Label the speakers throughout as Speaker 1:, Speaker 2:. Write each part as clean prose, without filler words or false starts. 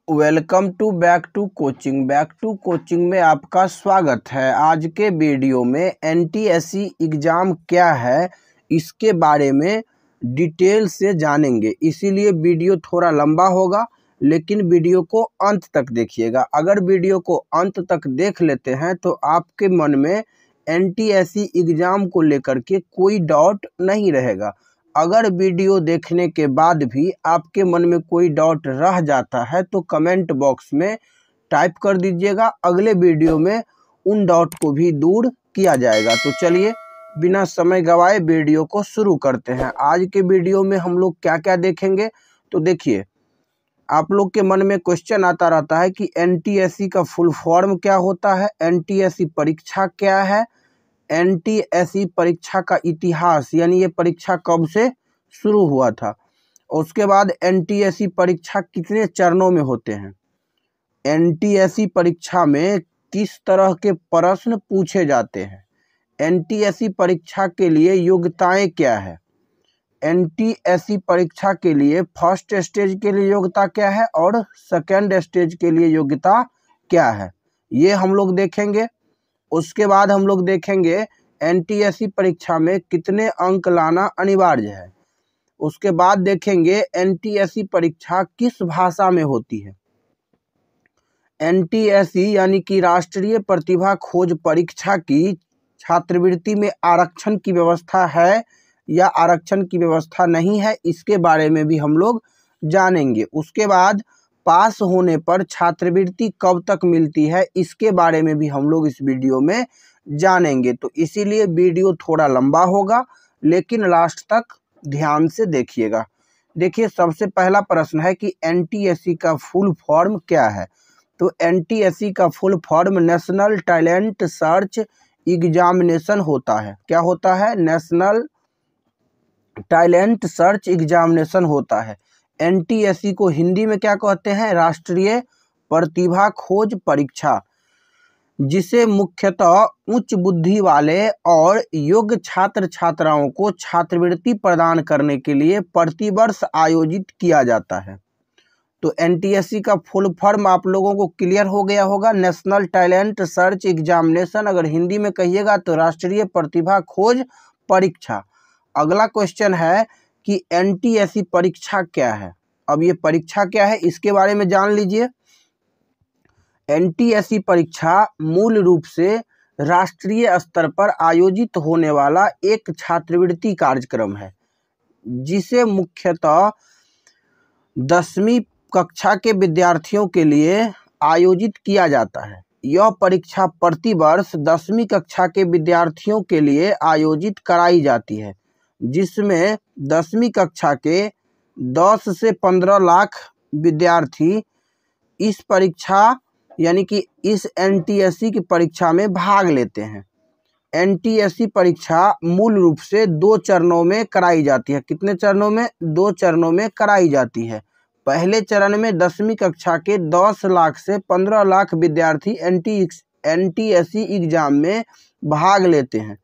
Speaker 1: Welcome to back to coaching में आपका स्वागत है। आज के वीडियो में एनटीएससी एग्ज़ाम क्या है इसके बारे में डिटेल से जानेंगे, इसीलिए वीडियो थोड़ा लंबा होगा, लेकिन वीडियो को अंत तक देखिएगा। अगर वीडियो को अंत तक देख लेते हैं तो आपके मन में एनटीएससी एग्ज़ाम को लेकर के कोई डाउट नहीं रहेगा। अगर वीडियो देखने के बाद भी आपके मन में कोई डाउट रह जाता है तो कमेंट बॉक्स में टाइप कर दीजिएगा, अगले वीडियो में उन डाउट को भी दूर किया जाएगा। तो चलिए बिना समय गवाए वीडियो को शुरू करते हैं। आज के वीडियो में हम लोग क्या क्या देखेंगे, तो देखिए, आप लोग के मन में क्वेश्चन आता रहता है कि एनटीएससी का फुल फॉर्म क्या होता है, एनटीएससी परीक्षा क्या है, एनटीएससी परीक्षा का इतिहास यानी ये परीक्षा कब से शुरू हुआ था, उसके बाद एनटीएससी परीक्षा कितने चरणों में होते हैं, एनटीएससी परीक्षा में किस तरह के प्रश्न पूछे जाते हैं, एनटीएससी परीक्षा के लिए योग्यताएं क्या है, एनटीएससी परीक्षा के लिए फर्स्ट स्टेज के लिए योग्यता क्या है और सेकेंड स्टेज के लिए योग्यता क्या है, ये हम लोग देखेंगे। उसके बाद हम लोग देखेंगे एनटीएससी परीक्षा में कितने अंक लाना अनिवार्य है। उसके बाद देखेंगे एनटीएससी परीक्षा किस भाषा में होती है, एनटीएससी यानी कि राष्ट्रीय प्रतिभा खोज परीक्षा की छात्रवृत्ति में आरक्षण की व्यवस्था है या आरक्षण की व्यवस्था नहीं है, इसके बारे में भी हम लोग जानेंगे। उसके बाद पास होने पर छात्रवृत्ति कब तक मिलती है, इसके बारे में भी हम लोग इस वीडियो में जानेंगे। तो इसीलिए वीडियो थोड़ा लंबा होगा, लेकिन लास्ट तक ध्यान से देखिएगा। देखिए, सबसे पहला प्रश्न है कि एनटीएससी का फुल फॉर्म क्या है। तो एनटीएससी का full form national talent search examination होता है। क्या होता है? नेशनल टैलेंट सर्च एग्जामिनेशन होता है। एनटीएससी को हिंदी में क्या कहते हैं? राष्ट्रीय प्रतिभा खोज परीक्षा, जिसे मुख्यतः उच्च बुद्धि वाले और योग्य छात्र छात्राओं को छात्रवृत्ति प्रदान करने के लिए प्रतिवर्ष आयोजित किया जाता है। तो एनटीएससी का फुल फॉर्म आप लोगों को क्लियर हो गया होगा, नेशनल टैलेंट सर्च एग्जामिनेशन, अगर हिंदी में कहिएगा तो राष्ट्रीय प्रतिभा खोज परीक्षा। अगला क्वेश्चन है कि एनटीएससी परीक्षा क्या है। अब ये परीक्षा क्या है इसके बारे में जान लीजिए। एनटीएससी परीक्षा मूल रूप से राष्ट्रीय स्तर पर आयोजित होने वाला एक छात्रवृत्ति कार्यक्रम है, जिसे मुख्यतः 10वीं कक्षा के विद्यार्थियों के लिए आयोजित किया जाता है। यह परीक्षा प्रतिवर्ष 10वीं कक्षा के विद्यार्थियों के लिए आयोजित कराई जाती है, जिसमें 10वीं कक्षा के 10 से 15 लाख विद्यार्थी इस परीक्षा यानी कि इस एनटीएससी की परीक्षा में भाग लेते हैं। एनटीएससी परीक्षा मूल रूप से 2 चरणों में कराई जाती है। कितने चरणों में? 2 चरणों में कराई जाती है। पहले चरण में 10वीं कक्षा के 10 लाख से 15 लाख विद्यार्थी एनटीएससी एग्जाम में भाग लेते हैं,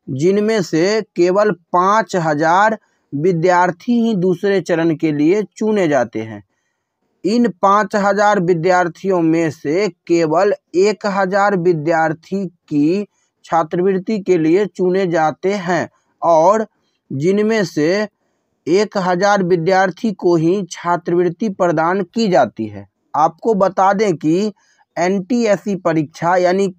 Speaker 1: जिनमें से केवल 5000 विद्यार्थी ही दूसरे चरण के लिए चुने जाते हैं। इन 5000 विद्यार्थियों में से केवल 1000 विद्यार्थी की छात्रवृत्ति के लिए चुने जाते हैं और जिनमें से 1000 विद्यार्थी को ही छात्रवृत्ति प्रदान की जाती है। आपको बता दें कि एनटीएससी परीक्षा यानी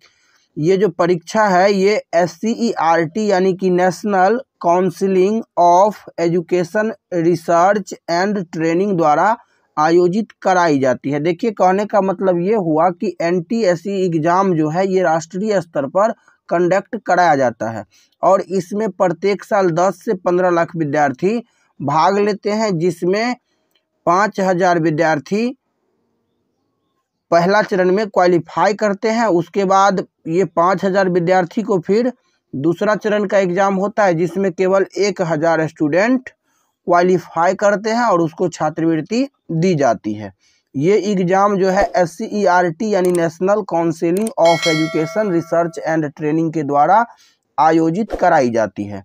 Speaker 1: ये जो परीक्षा है ये SCERT यानी कि national council of education research and training द्वारा आयोजित कराई जाती है। देखिए, कहने का मतलब ये हुआ कि एनटीएससी एग्ज़ाम जो है ये राष्ट्रीय स्तर पर कंडक्ट कराया जाता है और इसमें प्रत्येक साल 10 से 15 लाख विद्यार्थी भाग लेते हैं, जिसमें 5000 विद्यार्थी पहला चरण में क्वालिफाई करते हैं। उसके बाद ये 5000 विद्यार्थी को फिर दूसरा चरण का एग्ज़ाम होता है, जिसमें केवल 1000 स्टूडेंट क्वालिफाई करते हैं और उसको छात्रवृत्ति दी जाती है। ये एग्ज़ाम जो है SCERT यानी national council of education research and training के द्वारा आयोजित कराई जाती है।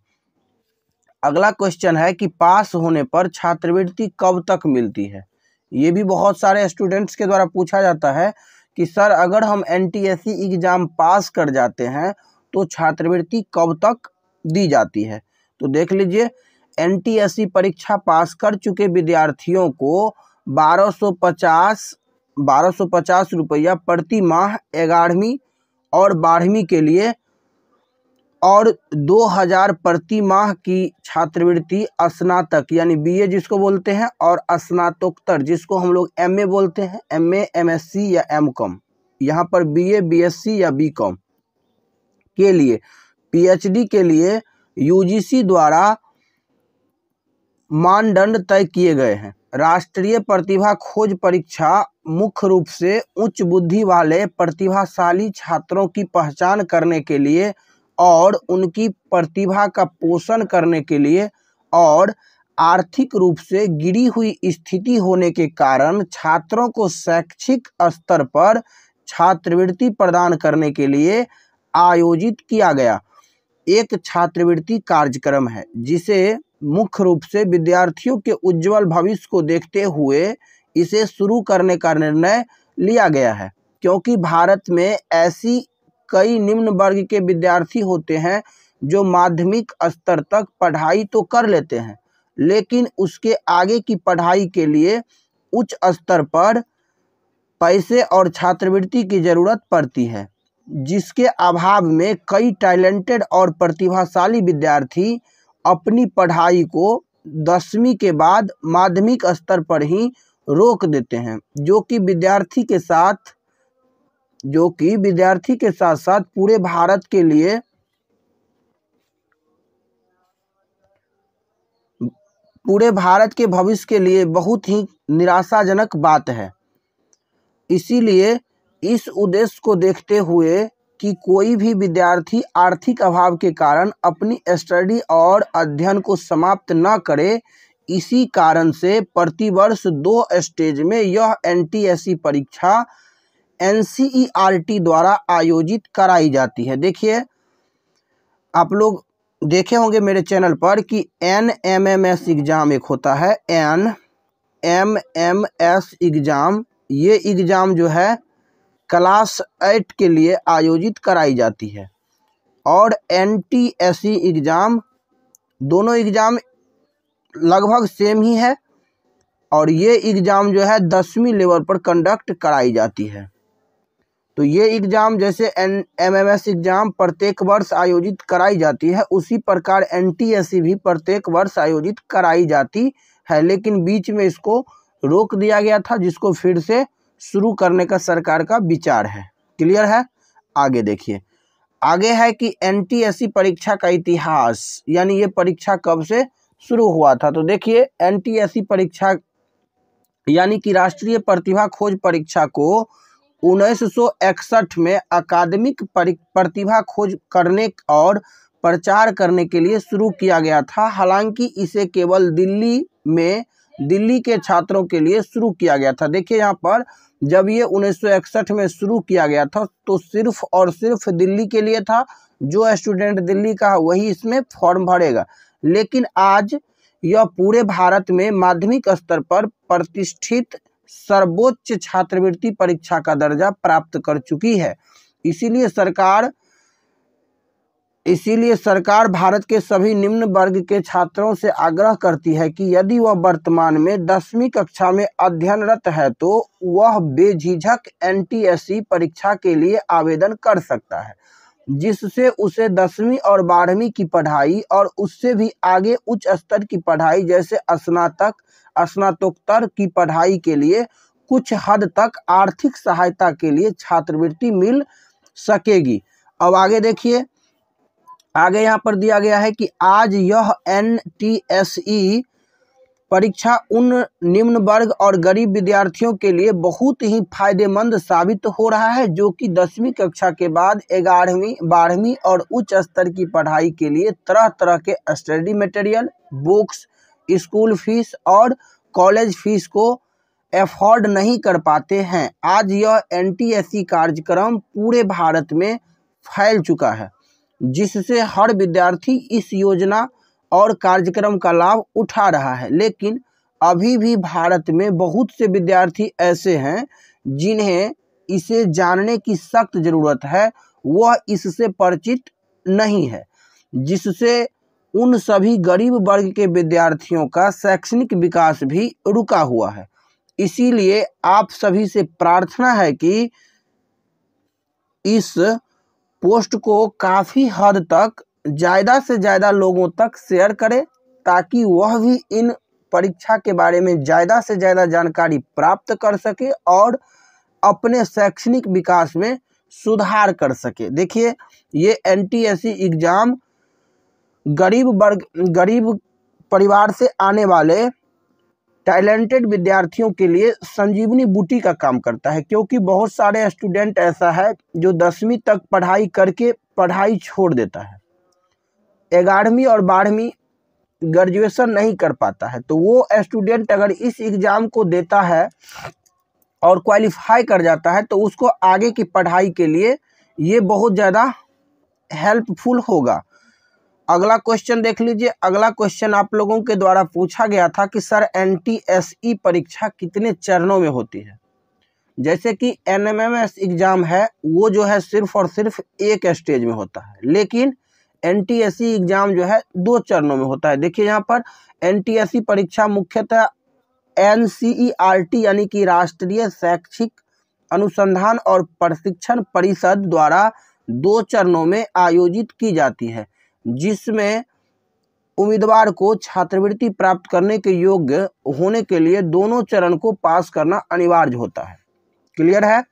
Speaker 1: अगला क्वेश्चन है कि पास होने पर छात्रवृत्ति कब तक मिलती है। ये भी बहुत सारे स्टूडेंट्स के द्वारा पूछा जाता है कि सर अगर हम NTSC एग्ज़ाम पास कर जाते हैं तो छात्रवृत्ति कब तक दी जाती है। तो देख लीजिए, NTSC परीक्षा पास कर चुके विद्यार्थियों को 1250 रुपया प्रति माह 11वीं और 12वीं के लिए और 2000 प्रति माह की छात्रवृत्ति स्नातक यानी BA जिसको बोलते हैं और स्नातकोत्तर जिसको हम लोग MA बोलते हैं, MA, MSc या MCom, यहाँ पर BA, BSc या BCom के लिए, PhD के लिए UGC द्वारा मानदंड तय किए गए हैं। राष्ट्रीय प्रतिभा खोज परीक्षा मुख्य रूप से उच्च बुद्धि वाले प्रतिभाशाली छात्रों की पहचान करने के लिए और उनकी प्रतिभा का पोषण करने के लिए और आर्थिक रूप से गिरी हुई स्थिति होने के कारण छात्रों को शैक्षिक स्तर पर छात्रवृत्ति प्रदान करने के लिए आयोजित किया गया एक छात्रवृत्ति कार्यक्रम है, जिसे मुख्य रूप से विद्यार्थियों के उज्जवल भविष्य को देखते हुए इसे शुरू करने का निर्णय लिया गया है। क्योंकि भारत में ऐसी कई निम्न वर्ग के विद्यार्थी होते हैं जो माध्यमिक स्तर तक पढ़ाई तो कर लेते हैं, लेकिन उसके आगे की पढ़ाई के लिए उच्च स्तर पर पैसे और छात्रवृत्ति की ज़रूरत पड़ती है, जिसके अभाव में कई टैलेंटेड और प्रतिभाशाली विद्यार्थी अपनी पढ़ाई को 10वीं के बाद माध्यमिक स्तर पर ही रोक देते हैं, जो कि विद्यार्थी के साथ साथ पूरे भारत के भविष्य के लिए बहुत ही निराशाजनक बात है। इसीलिए इस उद्देश्य को देखते हुए कि कोई भी विद्यार्थी आर्थिक अभाव के कारण अपनी स्टडी और अध्ययन को समाप्त न करे, इसी कारण से प्रतिवर्ष 2 स्टेज में यह NTSC परीक्षा NCERT द्वारा आयोजित कराई जाती है। देखिए, आप लोग देखे होंगे मेरे चैनल पर कि NMMS एग्ज़ाम एक होता है, NMMS एग्ज़ाम। ये एग्ज़ाम जो है क्लास 8 के लिए आयोजित कराई जाती है और NTSC एग्ज़ाम, दोनों एग्ज़ाम लगभग सेम ही है और ये एग्ज़ाम जो है 10वीं लेवल पर कंडक्ट कराई जाती है। तो ये एग्ज़ाम जैसे NMMS एग्ज़ाम प्रत्येक वर्ष आयोजित कराई जाती है, उसी प्रकार NTSC भी प्रत्येक वर्ष आयोजित कराई जाती है, लेकिन बीच में इसको रोक दिया गया था, जिसको फिर से शुरू करने का सरकार का विचार है। क्लियर है? आगे देखिए, आगे है कि NTSC परीक्षा का इतिहास, यानी ये परीक्षा कब से शुरू हुआ था। तो देखिए, NTSC परीक्षा यानी कि राष्ट्रीय प्रतिभा खोज परीक्षा को 1961 में अकादमिक प्रतिभा खोज करने और प्रचार करने के लिए शुरू किया गया था। हालांकि इसे केवल दिल्ली के छात्रों के लिए शुरू किया गया था। देखिए, यहाँ पर जब ये 1961 में शुरू किया गया था तो सिर्फ और सिर्फ दिल्ली के लिए था। जो स्टूडेंट दिल्ली का वही इसमें फॉर्म भरेगा, लेकिन आज यह पूरे भारत में माध्यमिक स्तर पर प्रतिष्ठित सर्वोच्च छात्रवृत्ति परीक्षा का दर्जा प्राप्त कर चुकी है। इसीलिए सरकार भारत के सभी निम्न वर्ग के छात्रों से आग्रह करती है कि यदि वह वर्तमान में 10वीं कक्षा में अध्ययनरत है तो वह बेझिझक NTSC परीक्षा के लिए आवेदन कर सकता है, जिससे उसे 10वीं और 12वीं की पढ़ाई और उससे भी आगे उच्च स्तर की पढ़ाई जैसे स्नातकोत्तर की पढ़ाई के लिए कुछ हद तक आर्थिक सहायता के लिए छात्रवृत्ति मिल सकेगी। अब आगे देखिए, आगे यहाँ पर दिया गया है कि आज यह NTSE परीक्षा उन निम्न वर्ग और गरीब विद्यार्थियों के लिए बहुत ही फायदेमंद साबित हो रहा है जो कि 10वीं कक्षा के बाद 11वीं 12वीं और उच्च स्तर की पढ़ाई के लिए तरह तरह के study material, books, school fees और कॉलेज फीस को अफोर्ड नहीं कर पाते हैं। आज यह NTSC कार्यक्रम पूरे भारत में फैल चुका है, जिससे हर विद्यार्थी इस योजना और कार्यक्रम का लाभ उठा रहा है। लेकिन अभी भी भारत में बहुत से विद्यार्थी ऐसे हैं जिन्हें इसे जानने की सख्त जरूरत है, वह इससे परिचित नहीं है, जिससे उन सभी गरीब वर्ग के विद्यार्थियों का शैक्षणिक विकास भी रुका हुआ है। इसीलिए आप सभी से प्रार्थना है कि इस पोस्ट को काफ़ी हद तक ज़्यादा से ज़्यादा लोगों तक शेयर करें, ताकि वह भी इन परीक्षा के बारे में ज़्यादा से ज़्यादा जानकारी प्राप्त कर सके और अपने शैक्षणिक विकास में सुधार कर सके। देखिए, ये NTSC एग्ज़ाम गरीब परिवार से आने वाले टैलेंटेड विद्यार्थियों के लिए संजीवनी बूटी का काम करता है, क्योंकि बहुत सारे स्टूडेंट ऐसा है जो 10वीं तक पढ़ाई करके पढ़ाई छोड़ देता है, 11वीं और 12वीं ग्रेजुएशन नहीं कर पाता है। तो वो स्टूडेंट अगर इस एग्ज़ाम को देता है और क्वालिफाई कर जाता है तो उसको आगे की पढ़ाई के लिए ये बहुत ज़्यादा हेल्पफुल होगा। अगला क्वेश्चन देख लीजिए। अगला क्वेश्चन आप लोगों के द्वारा पूछा गया था कि सर NTSE परीक्षा कितने चरणों में होती है। जैसे कि NMMS एग्ज़ाम है, वो जो है सिर्फ और सिर्फ एक स्टेज में होता है, लेकिन NTSE एग्ज़ाम जो है 2 चरणों में होता है। देखिए यहाँ पर NTSE परीक्षा मुख्यतः NCERT यानी कि राष्ट्रीय शैक्षिक अनुसंधान और प्रशिक्षण परिषद द्वारा 2 चरणों में आयोजित की जाती है, जिसमें उम्मीदवार को छात्रवृत्ति प्राप्त करने के योग्य होने के लिए दोनों चरण को पास करना अनिवार्य होता है। क्लियर है।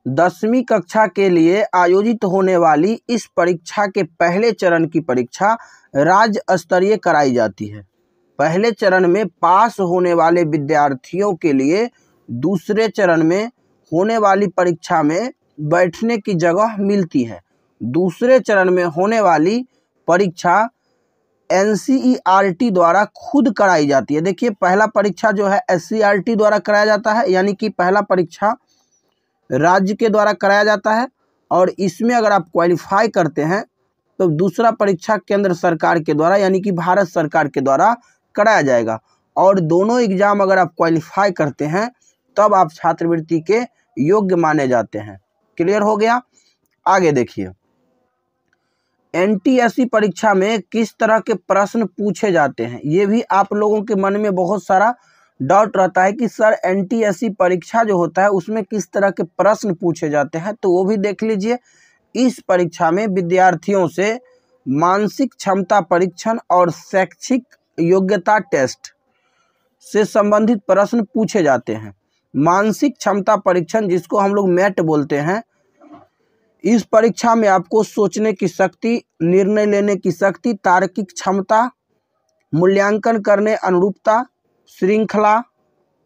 Speaker 1: 10वीं कक्षा के लिए आयोजित होने वाली इस परीक्षा के पहले चरण की परीक्षा राज्य स्तरीय कराई जाती है। पहले चरण में पास होने वाले विद्यार्थियों के लिए दूसरे चरण में होने वाली परीक्षा में बैठने की जगह मिलती है। दूसरे चरण में होने वाली परीक्षा NCERT द्वारा खुद कराई जाती है। देखिए, पहला परीक्षा जो है SCERT द्वारा कराया जाता है, यानी कि पहला परीक्षा राज्य के द्वारा कराया जाता है, और इसमें अगर आप क्वालिफाई करते हैं तो दूसरा परीक्षा केंद्र सरकार के द्वारा यानी कि भारत सरकार के द्वारा कराया जाएगा। और दोनों एग्जाम अगर आप क्वालिफाई करते हैं तब आप छात्रवृत्ति के योग्य माने जाते हैं। क्लियर हो गया। आगे देखिए, NTSE परीक्षा में किस तरह के प्रश्न पूछे जाते हैं। ये भी आप लोगों के मन में बहुत सारा डाउट रहता है कि सर NTSE परीक्षा जो होता है उसमें किस तरह के प्रश्न पूछे जाते हैं, तो वो भी देख लीजिए। इस परीक्षा में विद्यार्थियों से मानसिक क्षमता परीक्षण और शैक्षिक योग्यता टेस्ट से संबंधित प्रश्न पूछे जाते हैं। मानसिक क्षमता परीक्षण, जिसको हम लोग मैट बोलते हैं, इस परीक्षा में आपको सोचने की शक्ति, निर्णय लेने की शक्ति, तार्किक क्षमता, मूल्यांकन करने, अनुरूपता, श्रृंखला,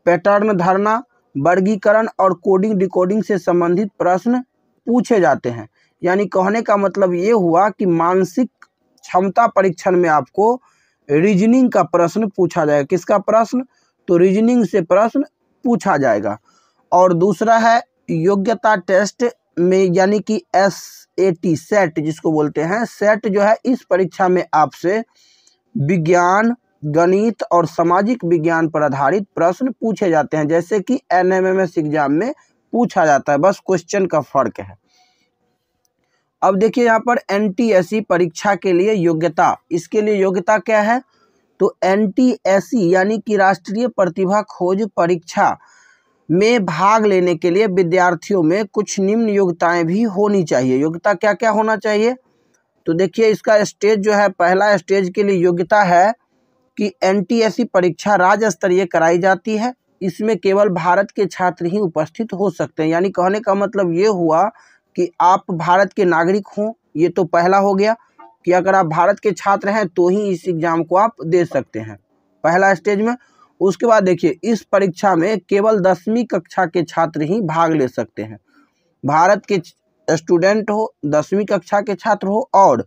Speaker 1: पैटर्न धारणा, वर्गीकरण और कोडिंग डिकोडिंग से संबंधित प्रश्न पूछे जाते हैं। यानी कहने का मतलब ये हुआ कि मानसिक क्षमता परीक्षण में आपको रीजनिंग का प्रश्न पूछा जाएगा। किसका प्रश्न? तो रीजनिंग से प्रश्न पूछा जाएगा। और दूसरा है योग्यता टेस्ट में, यानी कि SAT सेट जिसको बोलते हैं, सेट जो है इस परीक्षा में आपसे विज्ञान, गणित और सामाजिक विज्ञान पर आधारित प्रश्न पूछे जाते हैं, जैसे कि NMMS एग्जाम में पूछा जाता है, बस क्वेश्चन का फर्क है। अब देखिए यहाँ पर NTSE परीक्षा के लिए योग्यता, इसके लिए योग्यता क्या है? तो NTSE यानी कि राष्ट्रीय प्रतिभा खोज परीक्षा में भाग लेने के लिए विद्यार्थियों में कुछ निम्न योग्यताएं भी होनी चाहिए। योग्यता क्या क्या होना चाहिए? तो देखिए, इसका स्टेज जो है, पहला स्टेज के लिए योग्यता है कि NTSE परीक्षा राज्य स्तरीय कराई जाती है। इसमें केवल भारत के छात्र ही उपस्थित हो सकते हैं। यानी कहने का मतलब ये हुआ कि आप भारत के नागरिक हों, ये तो पहला हो गया कि अगर आप भारत के छात्र हैं तो ही इस एग्ज़ाम को आप दे सकते हैं, पहला स्टेज में। उसके बाद देखिए, इस परीक्षा में केवल 10वीं कक्षा के छात्र ही भाग ले सकते हैं। भारत के स्टूडेंट हो, 10वीं कक्षा के छात्र हो और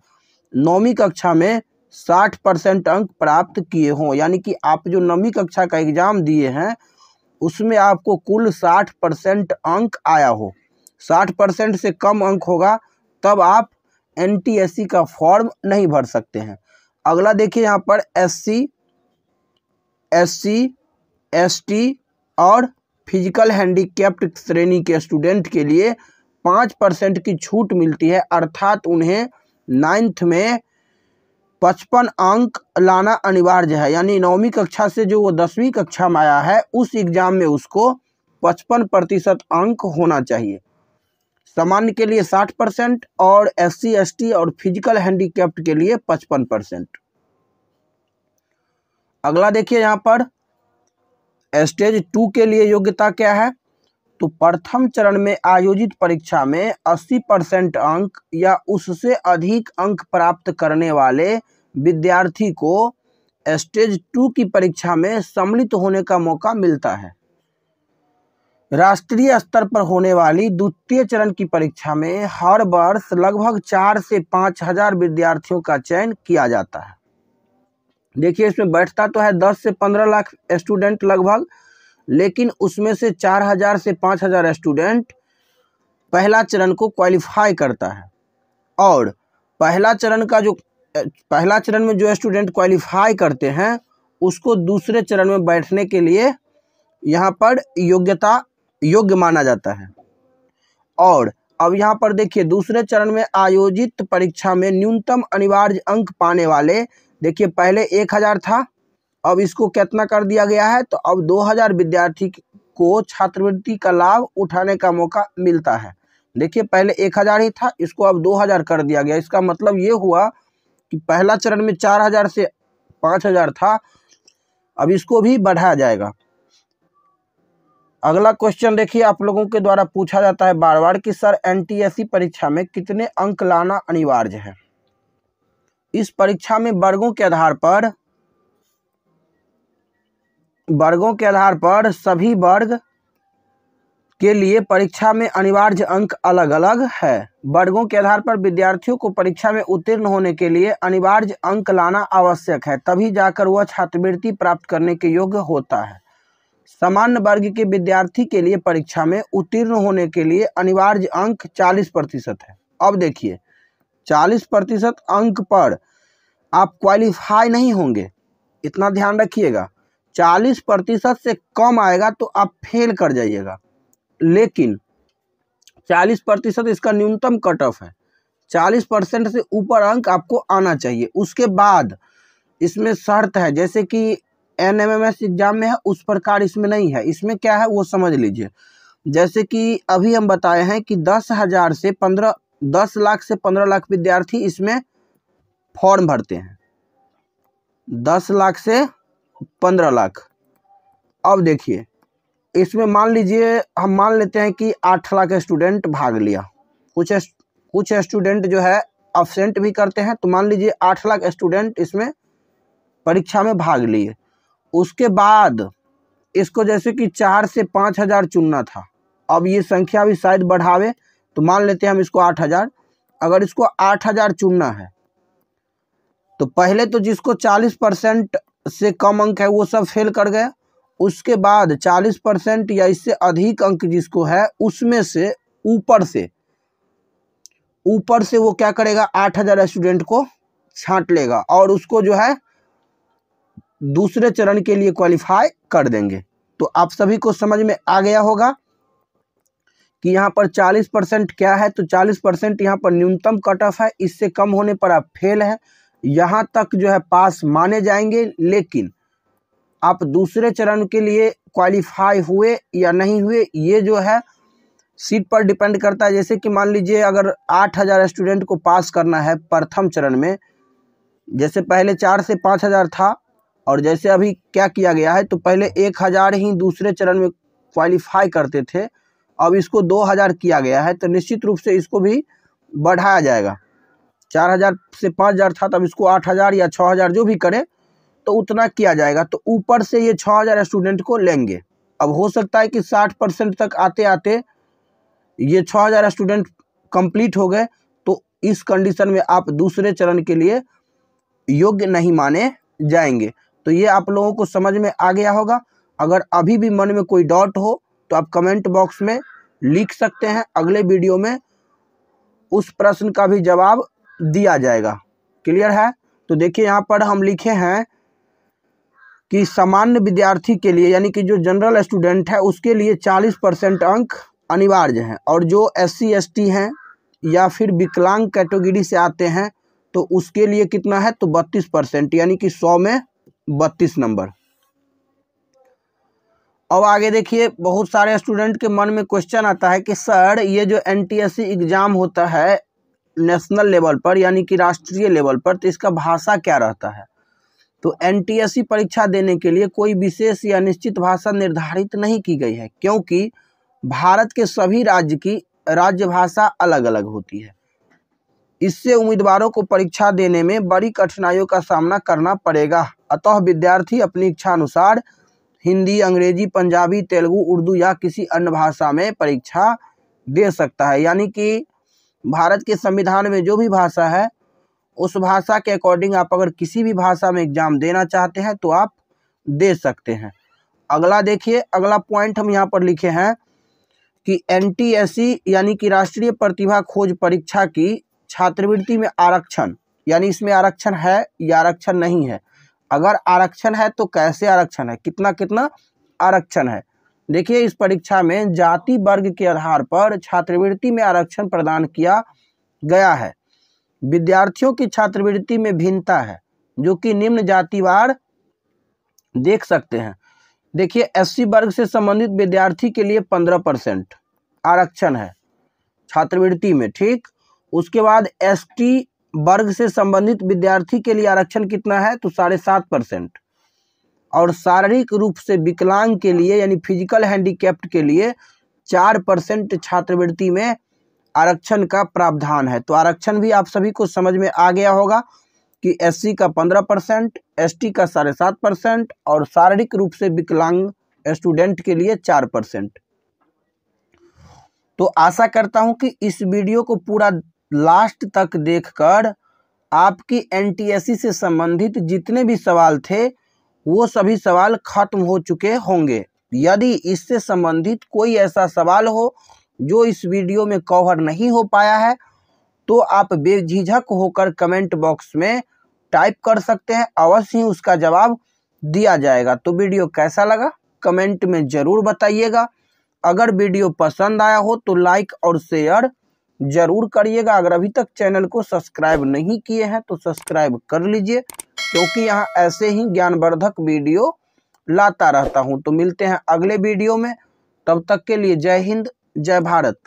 Speaker 1: 9वीं कक्षा में 60% अंक प्राप्त किए हों। यानी कि आप जो 9वीं कक्षा का एग्ज़ाम दिए हैं उसमें आपको कुल 60% अंक आया हो। 60% से कम अंक होगा तब आप NTSE का फॉर्म नहीं भर सकते हैं। अगला देखिए यहाँ पर SC SC, ST और फिजिकल हैंडीकैप्ड श्रेणी के स्टूडेंट के लिए 5% की छूट मिलती है, अर्थात उन्हें 9th में 55 अंक लाना अनिवार्य है। यानी 9वीं कक्षा से जो वो 10वीं कक्षा में आया है उस एग्जाम में उसको 55% अंक होना चाहिए। सामान्य के लिए 60% और SC, ST और फिजिकल हैंडीकैप्ड के लिए 55%। अगला देखिए यहाँ पर स्टेज 2 के लिए योग्यता क्या है। तो प्रथम चरण में आयोजित परीक्षा में 80% अंक या उससे अधिक अंक प्राप्त करने वाले विद्यार्थी को स्टेज 2 की परीक्षा में सम्मिलित होने का मौका मिलता है। राष्ट्रीय स्तर पर होने वाली द्वितीय चरण की परीक्षा में हर वर्ष लगभग 4 से 5 हजार विद्यार्थियों का चयन किया जाता है। देखिए इसमें बैठता तो है 10 से 15 लाख स्टूडेंट लगभग, लेकिन उसमें से 4000 से 5000 स्टूडेंट पहला चरण को क्वालिफाई करता है और पहला चरण में जो स्टूडेंट क्वालिफाई करते हैं उसको दूसरे चरण में बैठने के लिए यहाँ पर योग्य माना जाता है। और अब यहाँ पर देखिए दूसरे चरण में आयोजित परीक्षा में न्यूनतम अनिवार्य अंक पाने वाले, देखिए पहले 1000 था, अब इसको कितना कर दिया गया है, तो अब 2000 विद्यार्थी को छात्रवृत्ति का लाभ उठाने का मौका मिलता है। देखिए पहले 1000 ही था, इसको अब 2000 कर दिया गया। इसका मतलब ये हुआ कि पहला चरण में 4000 से 5000 था, अब इसको भी बढ़ाया जाएगा। अगला क्वेश्चन देखिए आप लोगों के द्वारा पूछा जाता है बार बार कि सर NTSC परीक्षा में कितने अंक लाना अनिवार्य है। इस परीक्षा में वर्गों के आधार पर सभी वर्ग के लिए परीक्षा में अनिवार्य अंक अलग अलग है। वर्गों के आधार पर विद्यार्थियों को परीक्षा में उत्तीर्ण होने के लिए अनिवार्य अंक लाना आवश्यक है, तभी जाकर वह छात्रवृत्ति प्राप्त करने के योग्य होता है। सामान्य वर्ग के विद्यार्थी के लिए परीक्षा में उत्तीर्ण होने के लिए अनिवार्य अंक 40% है। अब देखिए 40% अंक पर आप क्वालिफाई नहीं होंगे, इतना ध्यान रखिएगा। 40% से कम आएगा तो आप फेल कर जाइएगा, लेकिन 40% इसका न्यूनतम कट ऑफ है। 40% से ऊपर अंक आपको आना चाहिए। उसके बाद इसमें शर्त है, जैसे कि NMMS एग्जाम में है उस प्रकार इसमें नहीं है। इसमें क्या है वो समझ लीजिए। जैसे कि अभी हम बताए हैं कि 10 लाख से 15 लाख विद्यार्थी इसमें फॉर्म भरते हैं, 10 लाख से 15 लाख। अब देखिए इसमें मान लीजिए हम मान लेते हैं कि 8 लाख स्टूडेंट भाग लिया, कुछ स्टूडेंट जो है अब्सेंट भी करते हैं, तो मान लीजिए 8 लाख स्टूडेंट इसमें परीक्षा में भाग लिए। उसके बाद इसको जैसे कि 4 से 5000 चुनना था, अब ये संख्या भी शायद बढ़ावे, तो मान लेते हैं हम इसको 8000। अगर इसको 8000 चुनना है तो पहले तो जिसको 40% से कम अंक है वो सब फेल कर गए। उसके बाद 40% या इससे अधिक अंक जिसको है उसमें से ऊपर से वो क्या करेगा, 8000 स्टूडेंट को छांट लेगा और उसको जो है दूसरे चरण के लिए क्वालिफाई कर देंगे। तो आप सभी को समझ में आ गया होगा कि यहाँ पर 40% क्या है। तो 40% यहाँ पर न्यूनतम कट ऑफ है, इससे कम होने पर आप फेल है, यहाँ तक जो है पास माने जाएंगे। लेकिन आप दूसरे चरण के लिए क्वालिफाई हुए या नहीं हुए ये जो है सीट पर डिपेंड करता है। जैसे कि मान लीजिए अगर 8000 स्टूडेंट को पास करना है प्रथम चरण में, जैसे पहले 4 से 5000 था और जैसे अभी क्या किया गया है, तो पहले 1000 ही दूसरे चरण में क्वालिफाई करते थे, अब इसको 2000 किया गया है, तो निश्चित रूप से इसको भी बढ़ाया जाएगा। 4000 से 5000 था, तब इसको 8000 या 6000 जो भी करे तो उतना किया जाएगा। तो ऊपर से ये 6000 स्टूडेंट को लेंगे। अब हो सकता है कि 60% तक आते आते ये 6000 स्टूडेंट कंप्लीट हो गए, तो इस कंडीशन में आप दूसरे चरण के लिए योग्य नहीं माने जाएंगे। तो ये आप लोगों को समझ में आ गया होगा। अगर अभी भी मन में कोई डाउट हो तो आप कमेंट बॉक्स में लिख सकते हैं, अगले वीडियो में उस प्रश्न का भी जवाब दिया जाएगा। क्लियर है? तो देखिए यहाँ पर हम लिखे हैं कि सामान्य विद्यार्थी के लिए यानी कि जो जनरल स्टूडेंट है उसके लिए 40% अंक अनिवार्य हैं, और जो SC ST हैं या फिर विकलांग कैटेगरी से आते हैं तो उसके लिए कितना है, तो 32%, यानी कि 100 में 32 नंबर। अब आगे देखिए, बहुत सारे स्टूडेंट के मन में क्वेश्चन आता है कि सर ये जो NTSC एग्जाम होता है नेशनल लेवल पर यानी कि राष्ट्रीय लेवल पर, तो इसका भाषा क्या रहता है। तो NTSC परीक्षा देने के लिए कोई विशेष या निश्चित भाषा निर्धारित नहीं की गई है, क्योंकि भारत के सभी राज्य की राज्य भाषा अलग अलग होती है। इससे उम्मीदवारों को परीक्षा देने में बड़ी कठिनाइयों का सामना करना पड़ेगा। अतः विद्यार्थी अपनी इच्छा अनुसार हिंदी, अंग्रेजी, पंजाबी, तेलुगु, उर्दू या किसी अन्य भाषा में परीक्षा दे सकता है। यानी कि भारत के संविधान में जो भी भाषा है उस भाषा के अकॉर्डिंग आप अगर किसी भी भाषा में एग्जाम देना चाहते हैं तो आप दे सकते हैं। अगला देखिए, अगला पॉइंट हम यहाँ पर लिखे हैं कि NTSC यानी कि राष्ट्रीय प्रतिभा खोज परीक्षा की छात्रवृत्ति में आरक्षण, यानी इसमें आरक्षण है या आरक्षण नहीं है। अगर आरक्षण है तो कैसे आरक्षण है, कितना कितना आरक्षण है। देखिए, इस परीक्षा में जाति वर्ग के आधार पर छात्रवृत्ति में आरक्षण प्रदान किया गया है। विद्यार्थियों की छात्रवृत्ति में भिन्नता है, जो कि निम्न जातिवार देख सकते हैं। देखिए, SC वर्ग से संबंधित विद्यार्थी के लिए 15% आरक्षण है छात्रवृत्ति में, ठीक। उसके बाद ST वर्ग से संबंधित विद्यार्थी के लिए आरक्षण कितना है, तो 7.5%। और शारीरिक रूप से विकलांग के लिए यानी फिजिकल हैंडीकैप्ड के लिए 4% छात्रवृत्ति में आरक्षण का प्रावधान है। तो आरक्षण भी आप सभी को समझ में आ गया होगा कि SC का 15%, ST का 7.5% और शारीरिक रूप से विकलांग स्टूडेंट के लिए 4%। तो आशा करता हूं कि इस वीडियो को पूरा लास्ट तक देखकर आपकी NTSC से संबंधित जितने भी सवाल थे वो सभी सवाल खत्म हो चुके होंगे। यदि इससे संबंधित कोई ऐसा सवाल हो जो इस वीडियो में कवर नहीं हो पाया है तो आप बेझिझक होकर कमेंट बॉक्स में टाइप कर सकते हैं, अवश्य ही उसका जवाब दिया जाएगा। तो वीडियो कैसा लगा कमेंट में ज़रूर बताइएगा। अगर वीडियो पसंद आया हो तो लाइक और शेयर ज़रूर करिएगा। अगर अभी तक चैनल को सब्सक्राइब नहीं किए हैं तो सब्सक्राइब कर लीजिए, क्योंकि यहाँ ऐसे ही ज्ञानवर्धक वीडियो लाता रहता हूँ। तो मिलते हैं अगले वीडियो में, तब तक के लिए जय हिंद, जय भारत।